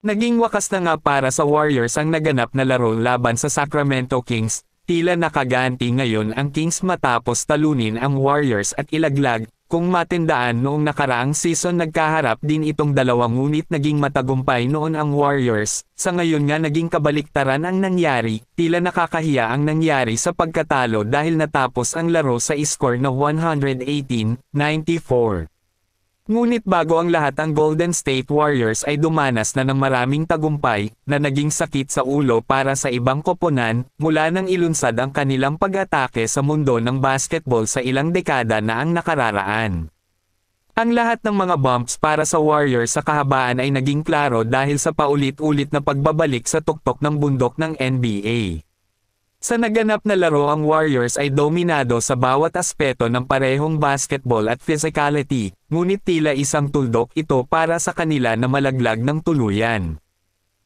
Naging wakas na nga para sa Warriors ang naganap na laro laban sa Sacramento Kings, tila nakaganti ngayon ang Kings matapos talunin ang Warriors at ilaglag. Kung matindaan noong nakaraang season nagkaharap din itong dalawa ngunit naging matagumpay noon ang Warriors, sa ngayon nga naging kabaliktaran ang nangyari, tila nakakahiya ang nangyari sa pagkatalo dahil natapos ang laro sa score na 118-94. Ngunit bago ang lahat ang Golden State Warriors ay dumanas na ng maraming tagumpay, na naging sakit sa ulo para sa ibang koponan, mula nang ilunsad ang kanilang pag-atake sa mundo ng basketball sa ilang dekada na ang nakararaan. Ang lahat ng mga bumps para sa Warriors sa kahabaan ay naging klaro dahil sa paulit-ulit na pagbabalik sa tuktok ng bundok ng NBA. Sa naganap na laro ang Warriors ay dominado sa bawat aspeto ng parehong basketball at physicality, ngunit tila isang tuldok ito para sa kanila na malaglag ng tuluyan.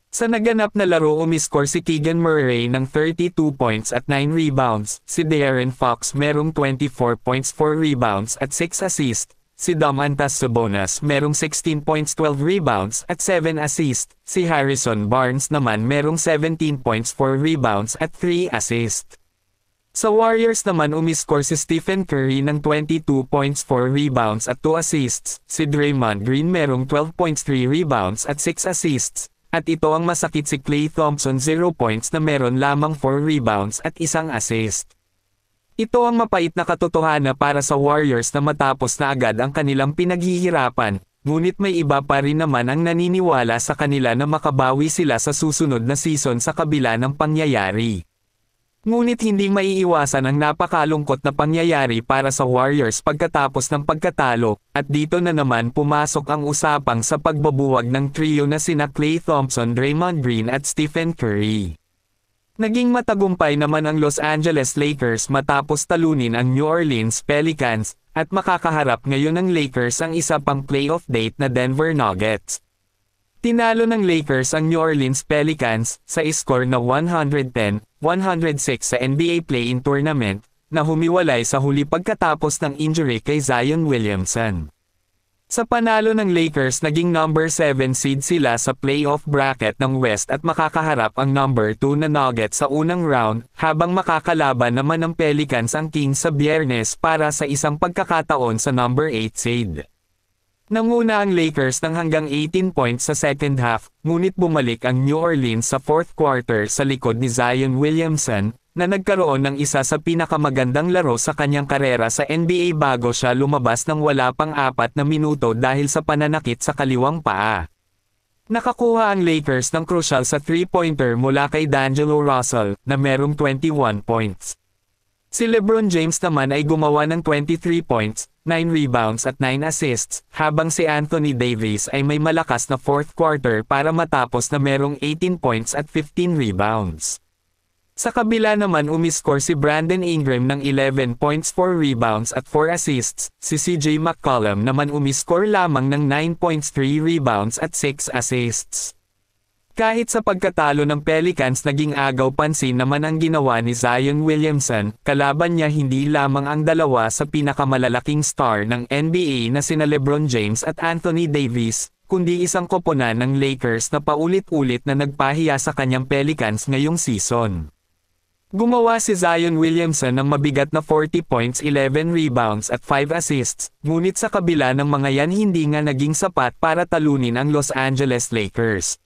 Sa naganap na laro umiskor si Keegan Murray ng 32 points at 9 rebounds, si De'Aaron Fox merong 24 points 4 rebounds at 6 assists, si Domantas Sabonis merong 16 points 12 rebounds at 7 assists, si Harrison Barnes naman merong 17 points 4 rebounds at 3 assists. Sa Warriors naman umiskor si Stephen Curry ng 22 points 4 rebounds at 2 assists, si Draymond Green merong 12 points 3 rebounds at 6 assists, at ito ang masakit si Klay Thompson 0 points na meron lamang 4 rebounds at 1 assist. Ito ang mapait na katotohanan para sa Warriors na matapos na agad ang kanilang pinaghihirapan, ngunit may iba pa rin naman ang naniniwala sa kanila na makabawi sila sa susunod na season sa kabila ng pangyayari. Ngunit hindi maiiwasan ang napakalungkot na pangyayari para sa Warriors pagkatapos ng pagkatalo, at dito na naman pumasok ang usapang sa pagbabuwag ng trio na sina Klay Thompson, Draymond Green at Stephen Curry. Naging matagumpay naman ang Los Angeles Lakers matapos talunin ang New Orleans Pelicans, at makakaharap ngayon ng Lakers ang isa pang playoff date na Denver Nuggets. Tinalo ng Lakers ang New Orleans Pelicans sa score na 110-106 sa NBA Play-in Tournament, na humiwalay sa huli pagkatapos ng injury kay Zion Williamson. Sa panalo ng Lakers naging number 7 seed sila sa playoff bracket ng West at makakaharap ang number 2 na Nuggets sa unang round, habang makakalaban naman ng Pelicans ang Kings sa Biyernes para sa isang pagkakataon sa number 8 seed. Nanguna ang Lakers ng hanggang 18 points sa second half, ngunit bumalik ang New Orleans sa fourth quarter sa likod ni Zion Williamson, na nagkaroon ng isa sa pinakamagandang laro sa kanyang karera sa NBA bago siya lumabas ng wala pang 4 na minuto dahil sa pananakit sa kaliwang paa. Nakakuha ang Lakers ng crucial sa 3-pointer mula kay D'Angelo Russell, na merong 21 points. Si LeBron James naman ay gumawa ng 23 points, 9 rebounds at 9 assists, habang si Anthony Davis ay may malakas na fourth quarter para matapos na merong 18 points at 15 rebounds. Sa kabila naman umiskor si Brandon Ingram ng 11 points 4 rebounds at 4 assists, si CJ McCollum naman umiskor lamang ng 9 points 3 rebounds at 6 assists. Kahit sa pagkatalo ng Pelicans naging agaw pansin naman ang ginawa ni Zion Williamson, kalaban niya hindi lamang ang dalawa sa pinakamalalaking star ng NBA na sina LeBron James at Anthony Davis, kundi isang koponan ng Lakers na paulit-ulit na nagpahiya sa kanyang Pelicans ngayong season. Gumawa si Zion Williamson ng mabigat na 40 points 11 rebounds at 5 assists, ngunit sa kabila ng mga yan hindi nga naging sapat para talunin ang Los Angeles Lakers.